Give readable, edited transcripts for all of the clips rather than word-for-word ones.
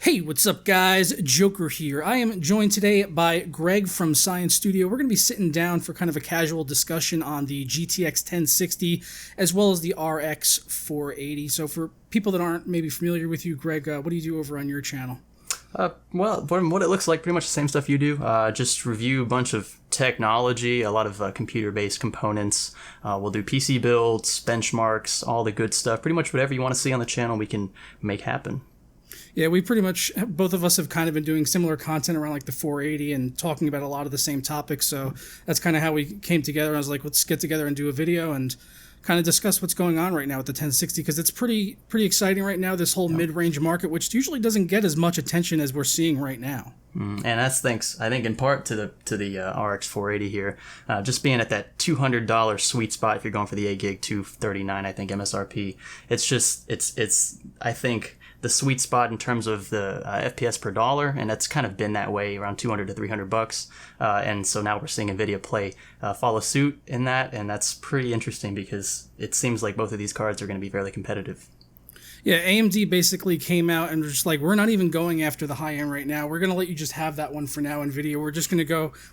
Hey, what's up, guys? Joker here. I am joined today by Greg from Science Studio. We're going to be sitting down for kind of a casual discussion on the GTX 1060 as well as the RX 480. So, for people that aren't maybe familiar with you, Greg, what do you do over on your channel? Well, from what it looks like, pretty much the same stuff you do. Just review a bunch of technology, a lot of computer-based components. We'll do PC builds, benchmarks, all the good stuff. Pretty much whatever you want to see on the channel, we can make happen. Yeah, we pretty much, both of us have kind of been doing similar content around like the 480 and talking about a lot of the same topics. So that's kind of how we came together. I was like, let's get together and do a video and kind of discuss what's going on right now with the 1060, because it's pretty exciting right now, this whole mid-range market, which usually doesn't get as much attention as we're seeing right now. And that's thanks, I think, in part to the RX 480 here, just being at that $200 sweet spot. If you're going for the 8 gig, $239, I think MSRP. It's just it's I think the sweet spot in terms of the FPS per dollar, and that's kind of been that way around 200 to $300. And so now we're seeing NVIDIA follow suit in that, and that's pretty interesting because it seems like both of these cards are going to be fairly competitive. Yeah, AMD basically came out and was just like, we're not even going after the high end right now. We're going to let you just have that one for now, NVIDIA.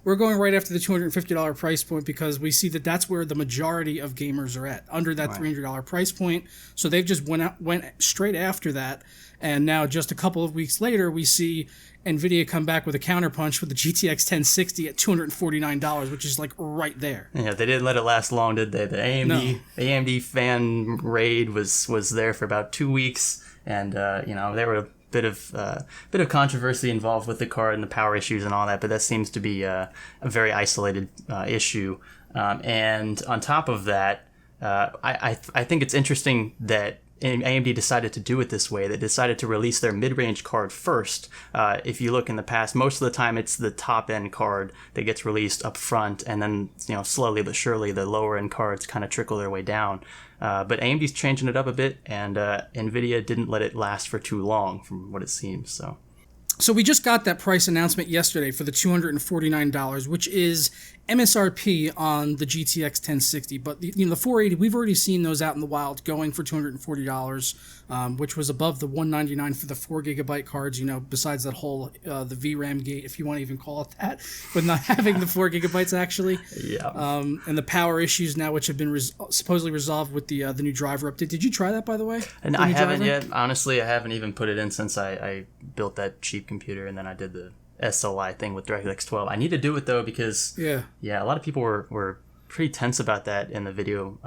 We're going right after the $250 price point because we see that that's where the majority of gamers are at, under that $300 price point. So they've just went straight after that. And now just a couple of weeks later, we see NVIDIA come back with a counterpunch with the GTX 1060 at $249, which is like right there. Yeah, they didn't let it last long, did they? The AMD fan raid was there for about 2 weeks, and there were a bit of controversy involved with the card and the power issues and all that, but that seems to be a very isolated issue. And on top of that, I think it's interesting that AMD decided to do it this way. They decided to release their mid-range card first. If you look in the past, most of the time it's the top-end card that gets released up front, and then slowly but surely the lower-end cards kind of trickle their way down. But AMD's changing it up a bit, and NVIDIA didn't let it last for too long, from what it seems. So we just got that price announcement yesterday for the $249, which is MSRP on the GTX 1060. But the 480, we've already seen those out in the wild going for $240, which was above the $199 for the 4 gigabyte cards. Besides that whole the VRAM gate, if you want to even call it that, with not having the 4 gigabytes actually. Yeah. And the power issues now, which have been supposedly resolved with the new driver update. Did you try that, by the way? And I haven't yet. Honestly, I haven't even put it in since I built that cheap computer, and then I did the SLI thing with DirectX 12. I need to do it though because a lot of people were pretty tense about that in the video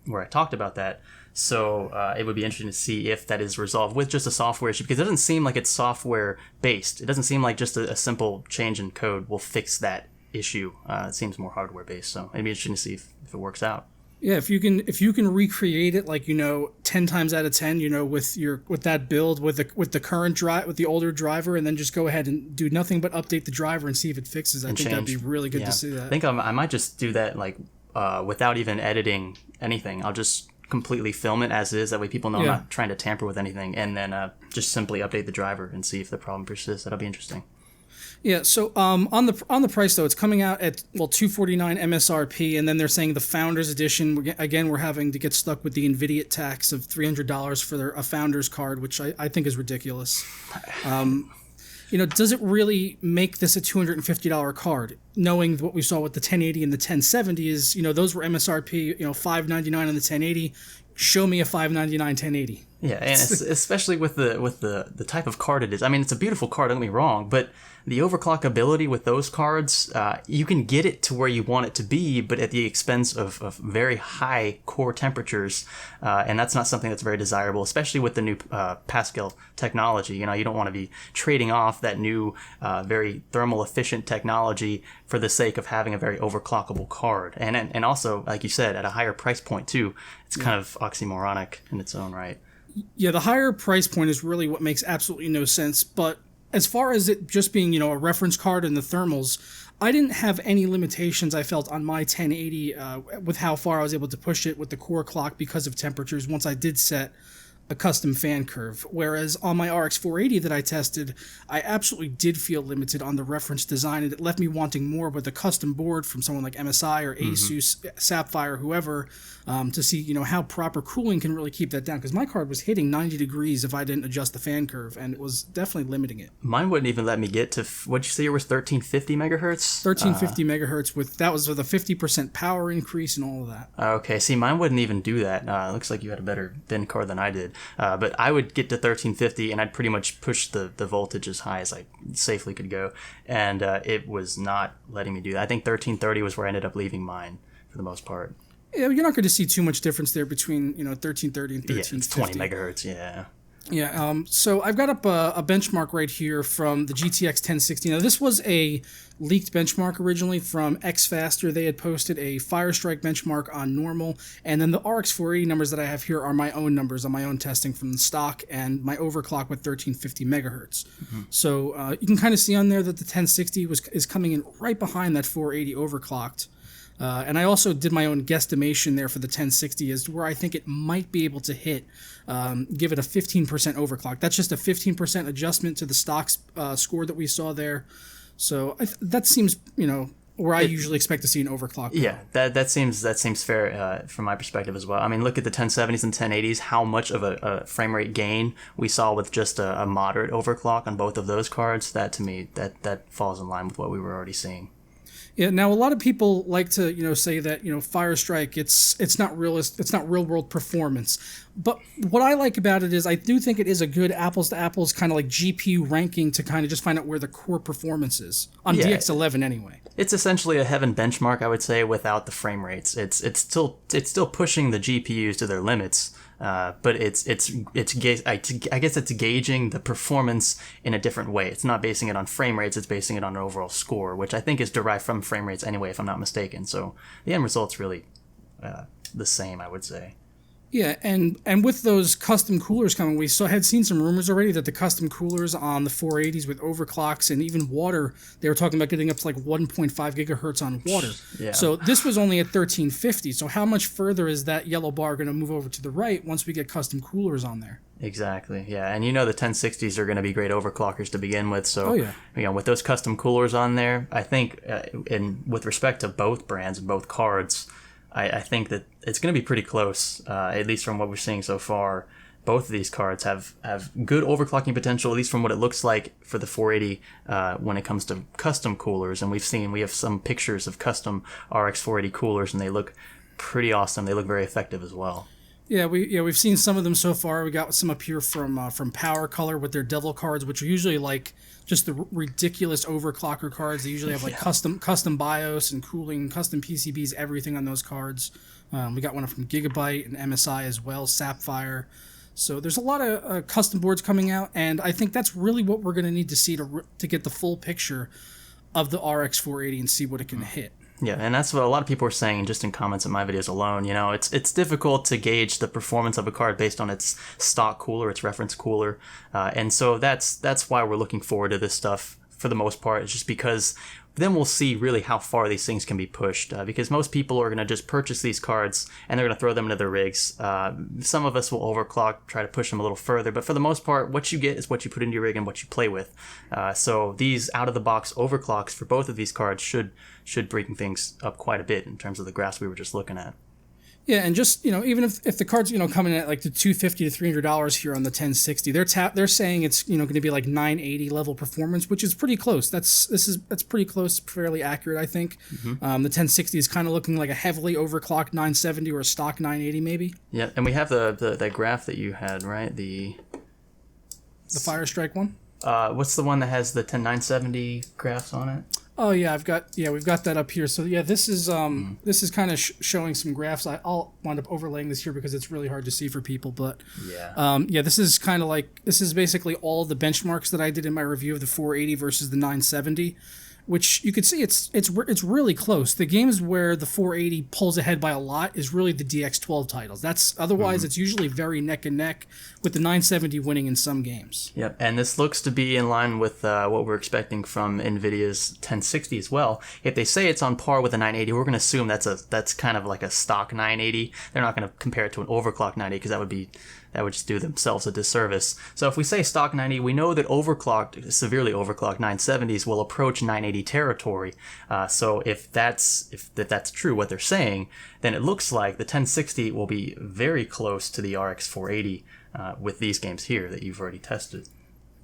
where I talked about that. So it would be interesting to see if that is resolved with just a software issue, because it doesn't seem like it's software based. It doesn't seem like just a simple change in code will fix that issue. It seems more hardware based. So it'd be interesting to see if it works out. Yeah, if you can recreate it like 10 times out of 10, with that build with the current drive, with the older driver, and then just go ahead and do nothing but update the driver and see if it fixes. I think that'd be really good to see that. I think I might just do that without even editing anything. I'll just completely film it as is. That way people know I'm not trying to tamper with anything, and then just simply update the driver and see if the problem persists. That'll be interesting. Yeah, so on the price though, it's coming out at $249 MSRP, and then they're saying the Founders Edition. Again, we're having to get stuck with the NVIDIA tax of $300 for a Founders card, which I think is ridiculous. Does it really make this a $250 card? Knowing what we saw with the 1080 and the 1070 is, those were MSRP, $599 on the 1080. Show me a $599 1080. Yeah, and especially with the type of card it is. I mean, it's a beautiful card, don't get me wrong, but the overclock ability with those cards, you can get it to where you want it to be, but at the expense of very high core temperatures, and that's not something that's very desirable, especially with the new Pascal technology. You don't want to be trading off that new, very thermal efficient technology for the sake of having a very overclockable card, and also, like you said, at a higher price point too. It's kind of oxymoronic in its own right. Yeah, the higher price point is really what makes absolutely no sense. But as far as it just being, a reference card and the thermals, I didn't have any limitations, I felt, on my 1080 with how far I was able to push it with the core clock because of temperatures once I did set a custom fan curve. Whereas on my RX 480 that I tested, I absolutely did feel limited on the reference design, and it left me wanting more with a custom board from someone like MSI or Asus, Sapphire, whoever, to see, you know, how proper cooling can really keep that down. Because my card was hitting 90 degrees if I didn't adjust the fan curve, and it was definitely limiting it. Mine wouldn't even let me get to, what'd you say it was, 1350 megahertz? 1350 megahertz, that was with a 50% power increase and all of that. Okay, see, mine wouldn't even do that. Looks like you had a better bin card than I did. But I would get to 1350, and I'd pretty much push the voltage as high as I safely could go, and it was not letting me do that. I think 1330 was where I ended up leaving mine for the most part. Yeah, you're not going to see too much difference there between, you know, 1330 and 1350. Yeah, it's 20 megahertz, yeah. Yeah, so I've got up a benchmark right here from the GTX 1060. Now, this was a leaked benchmark originally from XFaster. They had posted a Firestrike benchmark on normal, and then the RX 480 numbers that I have here are my own numbers on my own testing from the stock and my overclock with 1350 megahertz. So you can kind of see on there that the 1060 is coming in right behind that 480 overclocked. And I also did my own guesstimation there for the 1060 as to where I think it might be able to hit, give it a 15% overclock. That's just a 15% adjustment to the stock score that we saw there. So that seems, you know, where I usually expect to see an overclock. Yeah, that seems fair from my perspective as well. I mean, look at the 1070s and 1080s, how much of a frame rate gain we saw with just a moderate overclock on both of those cards. That, to me, that falls in line with what we were already seeing. Yeah. Now, a lot of people like to, you know, say that, you know, Firestrike, it's not realist, it's not real world performance. But what I like about it is I do think it is a good apples to apples kind of like GPU ranking to kind of just find out where the core performance is on DX11 anyway. It's essentially a heaven benchmark, I would say, without the frame rates. It's still pushing the GPUs to their limits. But I guess it's gauging the performance in a different way. It's not basing it on frame rates, it's basing it on an overall score, which I think is derived from frame rates anyway, if I'm not mistaken. So the end result's really the same, I would say. Yeah, and with those custom coolers coming, we had seen some rumors already that the custom coolers on the 480s with overclocks and even water, they were talking about getting up to like 1.5 gigahertz on water. Yeah. So this was only at 1350. So how much further is that yellow bar going to move over to the right once we get custom coolers on there? Exactly, yeah. And you know the 1060s are going to be great overclockers to begin with. So, you know, with those custom coolers on there, I think, with respect to both brands and both cards, I think that it's going to be pretty close, at least from what we're seeing so far. Both of these cards have good overclocking potential, at least from what it looks like for the 480 when it comes to custom coolers. And we have some pictures of custom RX 480 coolers, and they look pretty awesome. They look very effective as well. Yeah, we've seen some of them so far. We got some up here from Power Color with their Devil cards, which are usually like just the ridiculous overclocker cards. They usually have like custom BIOS and cooling, custom PCBs, everything on those cards. We got one from Gigabyte and MSI as well, Sapphire. So there's a lot of custom boards coming out, and I think that's really what we're going to need to see to get the full picture of the RX 480 and see what it can hit. Yeah, and that's what a lot of people are saying just in comments on my videos alone. You know, it's difficult to gauge the performance of a card based on its stock cooler, its reference cooler, and so that's why we're looking forward to this stuff for the most part. It's just because then we'll see really how far these things can be pushed, because most people are going to just purchase these cards and they're going to throw them into their rigs. Some of us will overclock, try to push them a little further, but for the most part, what you get is what you put into your rig and what you play with. So these out-of-the-box overclocks for both of these cards should bring things up quite a bit in terms of the graphs we were just looking at. Yeah, and just, you know, even if the card's, you know, coming at like the $250 to $300 here on the 1060, they're saying it's, you know, going to be like 980 level performance, which is pretty close. That's pretty close, fairly accurate, I think. Mm-hmm. The 1060 is kind of looking like a heavily overclocked 970 or a stock 980 maybe. Yeah, and we have the graph that you had, right? The Firestrike one. What's the one that has the 970 graphs on it? Oh yeah, we've got that up here. So yeah, this is kind of showing some graphs. I'll wind up overlaying this here because it's really hard to see for people. But this is kind of like, this is basically all the benchmarks that I did in my review of the 480 versus the 970, which you could see it's really close. The games where the 480 pulls ahead by a lot is really the DX12 titles. That's otherwise it's usually very neck and neck, with the 970 winning in some games. Yep, and this looks to be in line with what we're expecting from NVIDIA's 1060 as well. If they say it's on par with a 980, we're going to assume that's kind of like a stock 980. They're not going to compare it to an overclock 980 because that would be that would just do themselves a disservice. So if we say stock 90, we know that severely overclocked 970s will approach 980 territory. So if that's true, what they're saying, then it looks like the 1060 will be very close to the RX 480 with these games here that you've already tested.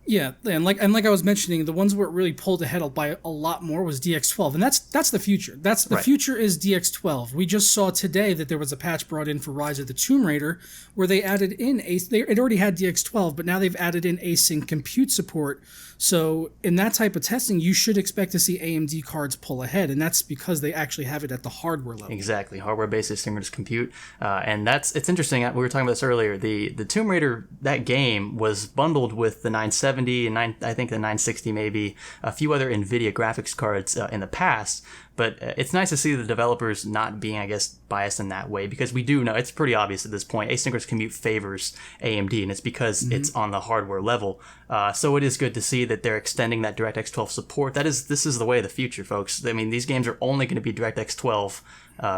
Yeah, and like I was mentioning, the ones where it really pulled ahead by a lot more was DX12, and that's the future. That's the future is DX12. We just saw today that there was a patch brought in for Rise of the Tomb Raider where they added in it already had DX12, but now they've added in async compute support. So in that type of testing, you should expect to see AMD cards pull ahead, and that's because they actually have it at the hardware level. Exactly, hardware-based asynchronous compute, and it's interesting. We were talking about this earlier. The Tomb Raider, that game was bundled with the 970 and I think the 960, maybe a few other NVIDIA graphics cards in the past. But it's nice to see the developers not being, I guess, biased in that way, because we do know, it's pretty obvious at this point, asynchronous compute favors AMD, and it's because it's on the hardware level. So it is good to see that they're extending that DirectX 12 support. This is the way of the future, folks. I mean, these games are only going to be DirectX 12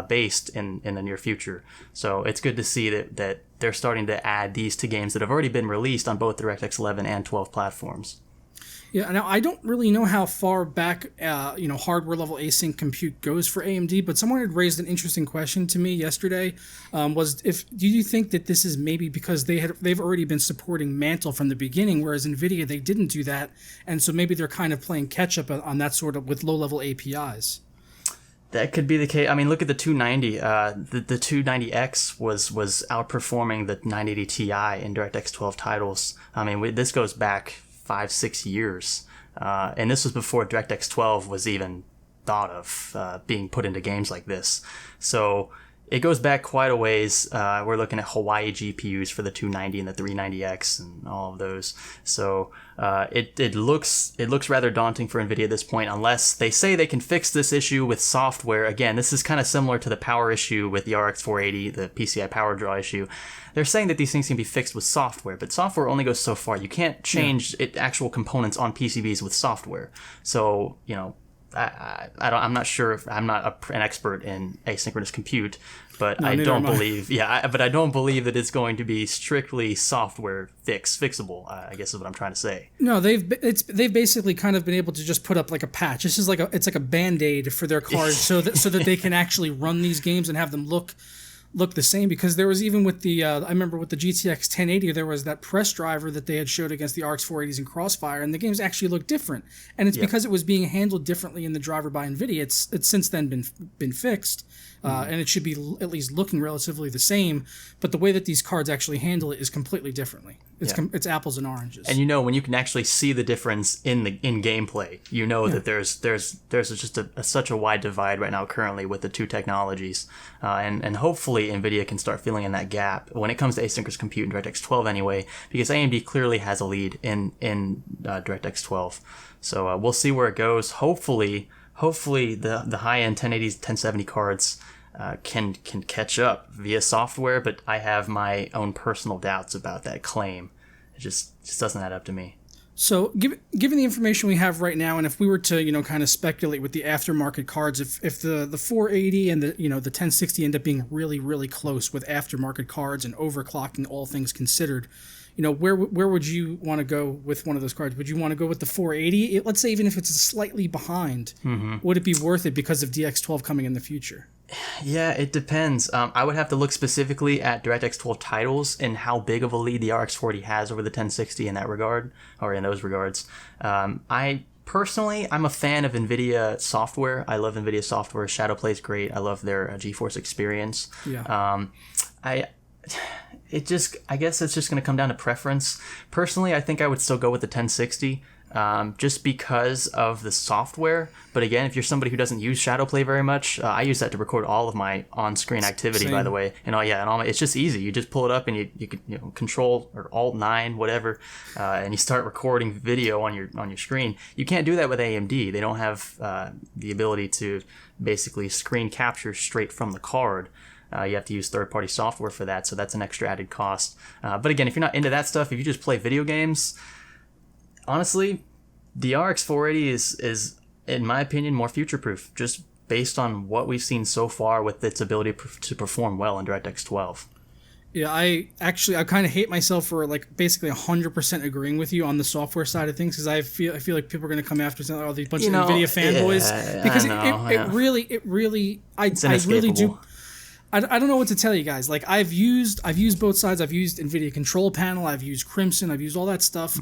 based in the near future. So it's good to see that they're starting to add these to games that have already been released on both DirectX 11 and 12 platforms. Yeah, now I don't really know how far back, hardware level async compute goes for AMD, but someone had raised an interesting question to me yesterday. Do you think that this is maybe because they've already been supporting Mantle from the beginning, whereas NVIDIA they didn't do that, and so maybe they're kind of playing catch up on that sort of with low level APIs. That could be the case. I mean, look at the 290. The 290X was outperforming the 980 Ti in DirectX 12 titles. I mean, this goes back 5-6 years, and this was before DirectX 12 was even thought of being put into games like this. So it goes back quite a ways. We're looking at Hawaii GPUs for the 290 and the 390X and all of those. So it looks rather daunting for NVIDIA at this point, unless they say they can fix this issue with software. Again, this is kind of similar to the power issue with the RX 480, the PCI power draw issue. They're saying that these things can be fixed with software, but software only goes so far. You can't change actual components on PCBs with software. So, I'm not sure if I'm not an expert in asynchronous compute, but I don't believe that it's going to be strictly software fixable. I guess is what I'm trying to say. No, they've basically kind of been able to just put up like a patch. This is like a Band-Aid for their cards, so that they can actually run these games and have them look the same, because there was even with the I remember with the GTX 1080 there was that press driver that they had showed against the RX 480s in Crossfire, and the games actually looked different, and it's because it was being handled differently in the driver by NVIDIA. It's since then been fixed, and it should be at least looking relatively the same, but the way that these cards actually handle it is completely differently. It's apples and oranges. And when you can actually see the difference in gameplay, that there's just such a wide divide right now currently with the two technologies, and hopefully NVIDIA can start filling in that gap when it comes to asynchronous compute in DirectX 12 anyway, because AMD clearly has a lead in DirectX 12. So we'll see where it goes. Hopefully the high-end 1080s, 1070 cards can catch up via software, but I have my own personal doubts about that claim. It just doesn't add up to me. So, given the information we have right now, and if we were to, kind of speculate with the aftermarket cards, if the 480 and the 1060 end up being really, really close with aftermarket cards and overclocking, all things considered, where would you want to go with one of those cards? Would you want to go with the 480? Let's say even if it's slightly behind, would it be worth it because of DX12 coming in the future? Yeah, it depends. I would have to look specifically at DirectX 12 titles and how big of a lead the RX 480 has over the 1060 in that regard, or in those regards. Personally, I'm a fan of NVIDIA software. I love NVIDIA software. Shadowplay's great. I love their GeForce experience. Yeah. I guess it's just going to come down to preference. Personally, I think I would still go with the 1060. Just because of the software. But again, if you're somebody who doesn't use Shadowplay very much, I use that to record all of my on-screen activity, by the way. It's just easy. You just pull it up and you can Control or Alt 9, whatever, and you start recording video on your screen. You can't do that with AMD. They don't have the ability to basically screen capture straight from the card. You have to use third-party software for that, so that's an extra added cost. But again, if you're not into that stuff, if you just play video games, honestly, the RX 480 is, in my opinion, more future-proof, just based on what we've seen so far with its ability to perform well in DirectX 12. Yeah, I kind of hate myself for like basically 100% agreeing with you on the software side of things because I feel like people are going to come after all these bunch of Nvidia fanboys because it really I really do. I don't know what to tell you guys. Like I've used both sides. I've used Nvidia Control Panel. I've used Crimson. I've used all that stuff.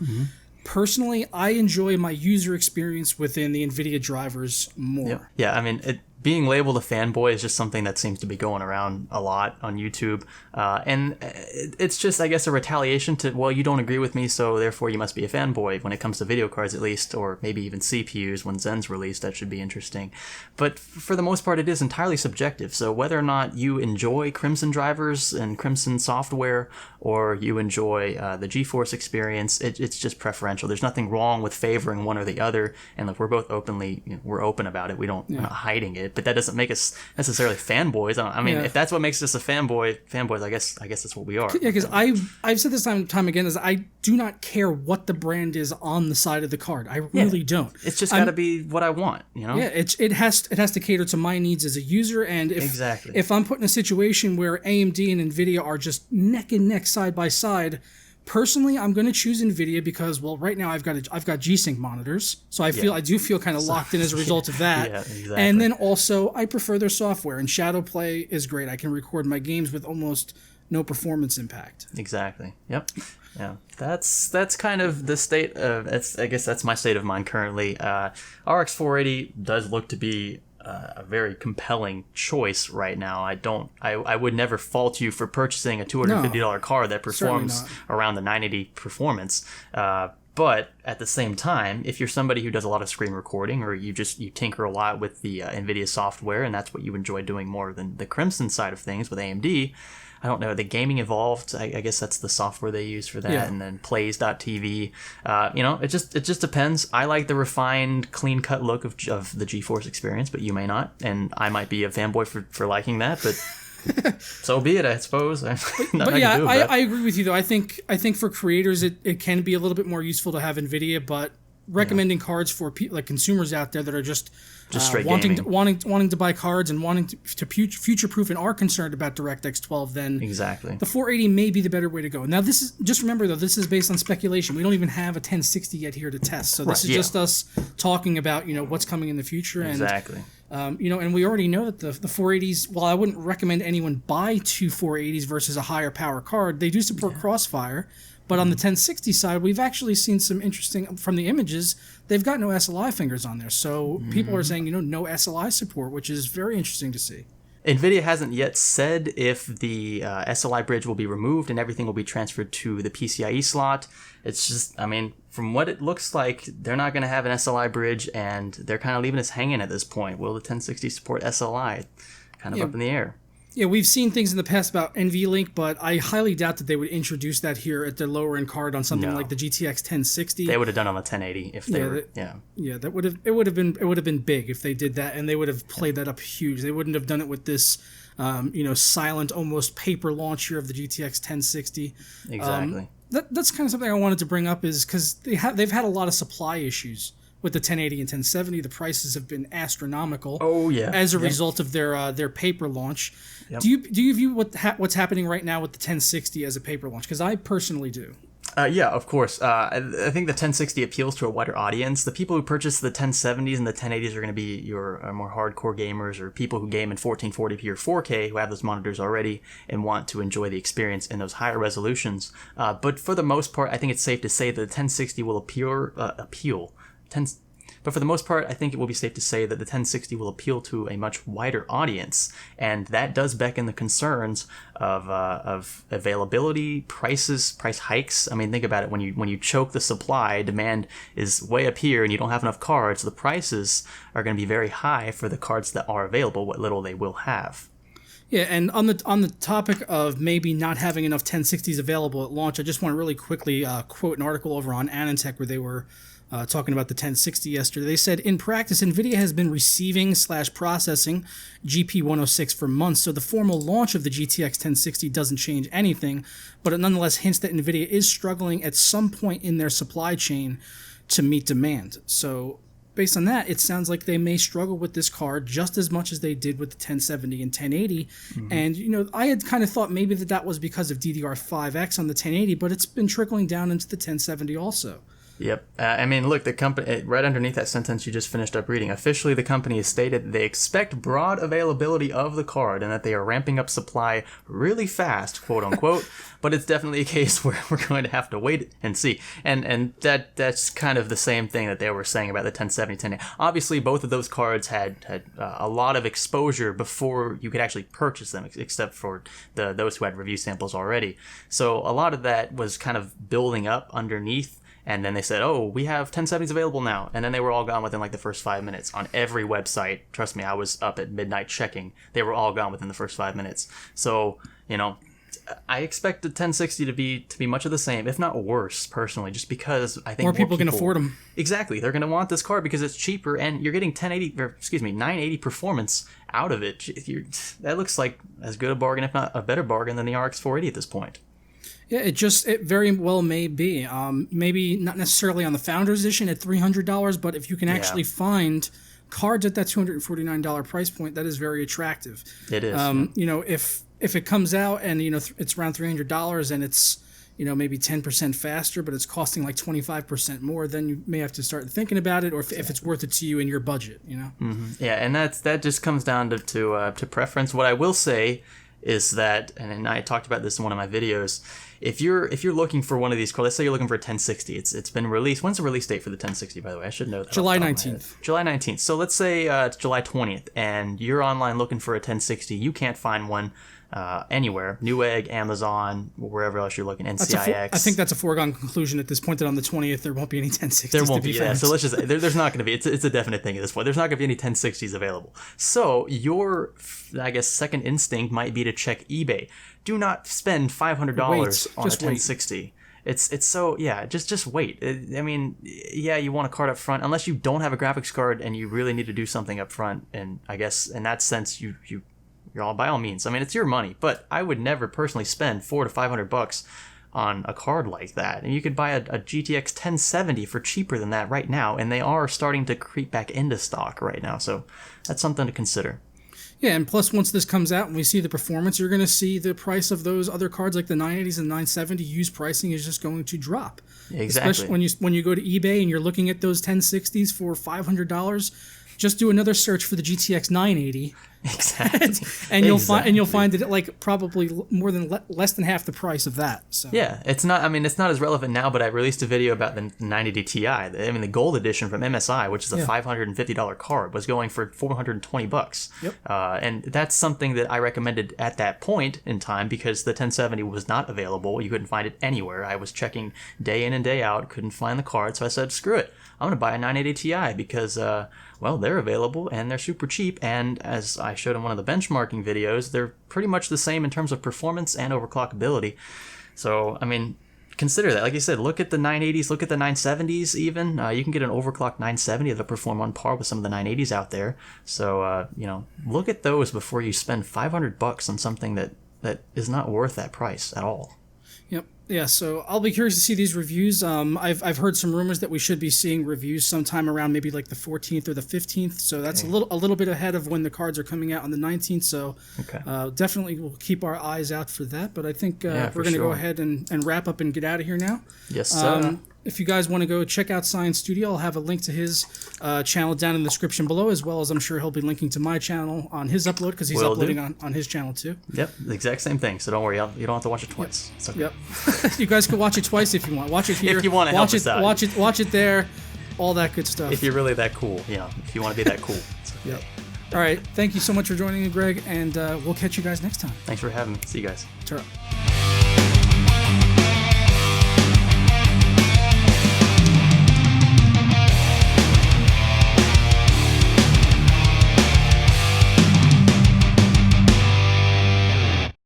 Personally, I enjoy my user experience within the Nvidia drivers more. Yeah, I mean, being labeled a fanboy is just something that seems to be going around a lot on YouTube. And it's just, I guess, a retaliation to, well, you don't agree with me, so therefore you must be a fanboy when it comes to video cards at least, or maybe even CPUs when Zen's released. That should be interesting. But for the most part, it is entirely subjective. So whether or not you enjoy Crimson drivers and Crimson software, or you enjoy the GeForce experience, it's just preferential. There's nothing wrong with favoring one or the other. And look, we're both we're open about it. We're not hiding it. But that doesn't make us necessarily fanboys. I mean, if that's what makes us a fanboys, I guess that's what we are. Yeah, because I've said this time again is I do not care what the brand is on the side of the card. I really don't. It's just got to be what I want, you know. Yeah, it has to cater to my needs as a user, and if I'm put in a situation where AMD and Nvidia are just neck and neck, side by side. Personally, I'm going to choose Nvidia because, well, right now I've got G-Sync monitors, so I do feel kind of locked in as a result of that. Yeah, exactly. And then also, I prefer their software, and Shadowplay is great. I can record my games with almost no performance impact. Exactly. Yep. Yeah. That's kind of the state of. I guess that's my state of mind currently. RX 480 does look to be a very compelling choice right now. I would never fault you for purchasing a $250 card that performs around the 980 performance. But at the same time, if you're somebody who does a lot of screen recording, or you tinker a lot with the NVIDIA software, and that's what you enjoy doing more than the Crimson side of things with AMD, I don't know, the Gaming Evolved, I guess that's the software they use for that, and then Plays.tv. It just depends. I like the refined, clean-cut look of the GeForce experience, but you may not, and I might be a fanboy for liking that, but so be it, I suppose. I agree with you, though. I think for creators, it can be a little bit more useful to have NVIDIA, but recommending cards for like consumers out there that are just straight wanting to buy cards and wanting to future-proof and are concerned about DirectX 12, then exactly the 480 may be the better way to go. Now, this is just remember though, this is based on speculation. We don't even have a 1060 yet here to test, so this is just us talking about what's coming in the future. Exactly. And and we already know that the 480s. While I wouldn't recommend anyone buy two 480s versus a higher power card, they do support Crossfire. But on the 1060 side, we've actually seen some interesting, from the images, they've got no SLI fingers on there. So people are saying, no SLI support, which is very interesting to see. NVIDIA hasn't yet said if the SLI bridge will be removed and everything will be transferred to the PCIe slot. It's just, from what it looks like, they're not going to have an SLI bridge, and they're kind of leaving us hanging at this point. Will the 1060 support SLI? Kind of up in the air. Yeah, we've seen things in the past about NVLink, but I highly doubt that they would introduce that here at their lower end card on something like the GTX 1060. They would have done on the 1080 if they were. Yeah, that would have been big if they did that, and they would have played that up huge. They wouldn't have done it with this, silent, almost paper launch here of the GTX 1060. Exactly. That's kind of something I wanted to bring up, is because they've had a lot of supply issues with the 1080 and 1070. The prices have been astronomical. As a result of their paper launch. Yep. Do you view what's happening right now with the 1060 as a paper launch? Because I personally do. Yeah, of course. I think the 1060 appeals to a wider audience. The people who purchase the 1070s and the 1080s are going to be your more hardcore gamers, or people who game in 1440p or 4K who have those monitors already and want to enjoy the experience in those higher resolutions. But for the most part, I think it's safe to say that the 1060 will appeal. But for the most part, I think it will be safe to say that the 1060 will appeal to a much wider audience, and that does beckon the concerns of availability, price hikes. Think about it. When you choke the supply, demand is way up here, and you don't have enough cards. The prices are going to be very high for the cards that are available, what little they will have. Yeah, and on the topic of maybe not having enough 1060s available at launch, I just want to really quickly quote an article over on AnandTech where they were talking about the 1060 yesterday. They said, in practice, NVIDIA has been receiving/processing GP106 for months, so the formal launch of the GTX 1060 doesn't change anything, but it nonetheless hints that NVIDIA is struggling at some point in their supply chain to meet demand. So based on that, it sounds like they may struggle with this card just as much as they did with the 1070 and 1080. And, you know, I had kind of thought maybe that was because of DDR5X on the 1080, but it's been trickling down into the 1070 also. Yep. I mean, look, the company, right underneath that sentence you just finished up reading, officially the company has stated they expect broad availability of the card and that they are ramping up supply really fast, quote unquote. But it's definitely a case where we're going to have to wait and see. And that's kind of the same thing that they were saying about the 1070, 1080. Obviously, both of those cards had a lot of exposure before you could actually purchase them, except for those who had review samples already. So a lot of that was kind of building up underneath. And then they said, oh, we have 1070s available now. And then they were all gone within like the first 5 minutes on every website. Trust me, I was up at midnight checking. They were all gone within the first 5 minutes. So, you know, I expect the 1060 to be much of the same, if not worse, personally, just because I think more people can afford them. Exactly. They're going to want this card because it's cheaper and you're getting 980 performance out of it. That looks like as good a bargain, if not a better bargain than the RX 480 at this point. Yeah, it very well may be. Maybe not necessarily on the Founders Edition at $300, but if you can actually find cards at that $249 price point, that is very attractive. It is. You know, if it comes out and, you know, it's around $300 and it's, you know, maybe 10% faster, but it's costing like 25% more, then you may have to start thinking about it, or if it's worth it to you in your budget, you know? Mm-hmm. Yeah, and that just comes down to preference. What I will say is that, and I talked about this in one of my videos, if you're looking for one of these cards, let's say you're looking for a 1060, it's been released. When's the release date for the 1060, by the way? I should know that. July 19th. July 19th. So let's say it's July 20th, and you're online looking for a 1060. You can't find one anywhere. Newegg, Amazon, wherever else you're looking, NCIX. I think that's a foregone conclusion at this point that on the 20th there won't be any 1060s. There won't to be be, found. So let's just there's not going to be. It's a definite thing at this point. There's not going to be any 1060s available. So your, I guess, second instinct might be to check eBay. Do not spend $500 on a 1060. It's so, yeah, just wait. I mean, yeah, you want a card up front unless you don't have a graphics card and you really need to do something up front. And I guess in that sense, you're all, by all means. I mean, it's your money, but I would never personally spend $400 to $500 on a card like that. And you could buy a GTX 1070 for cheaper than that right now, and they are starting to creep back into stock right now. So that's something to consider. Yeah, and plus once this comes out and we see the performance, you're going to see the price of those other cards like the 980s and 970 used pricing is just going to drop. Exactly. Especially when you go to eBay and you're looking at those 1060s for $500, just do another search for the GTX 980. Exactly. and you'll find it at like probably more than less than half the price of that. So yeah, it's not as relevant now, but I released a video about the 980 Ti. I mean, the gold edition from MSI, which is a $550 card, was going for $420. Yep. And that's something that I recommended at that point in time because the 1070 was not available. You couldn't find it anywhere. I was checking day in and day out, couldn't find the card, so I said, screw it. I'm going to buy a 980 Ti because, well, they're available and they're super cheap. And as I showed in one of the benchmarking videos, they're pretty much the same in terms of performance and overclockability. So, I mean, consider that. Like you said, look at the 980s, look at the 970s even. You can get an overclocked 970 that'll perform on par with some of the 980s out there. So, you know, look at those before you spend $500 on something that is not worth that price at all. Yep. Yeah, so I'll be curious to see these reviews. I've heard some rumors that we should be seeing reviews sometime around maybe like the 14th or the 15th. So that's a little bit ahead of when the cards are coming out on the 19th. So definitely we'll keep our eyes out for that. But I think we're going to go ahead and wrap up and get out of here now. Yes, sir. If you guys want to go check out Science Studio, I'll have a link to his channel down in the description below, as well as I'm sure he'll be linking to my channel on his upload because he's uploading on his channel too. Yep, the exact same thing. So don't worry, you don't have to watch it twice. It's okay. Yep. You guys can watch it twice if you want. Watch it here. If you want to help us out. Watch it there. All that good stuff. If you're really that cool, you know, if you want to be that cool. Yep. All right. Thank you so much for joining me, Greg, and we'll catch you guys next time. Thanks for having me. See you guys. Ta-ra.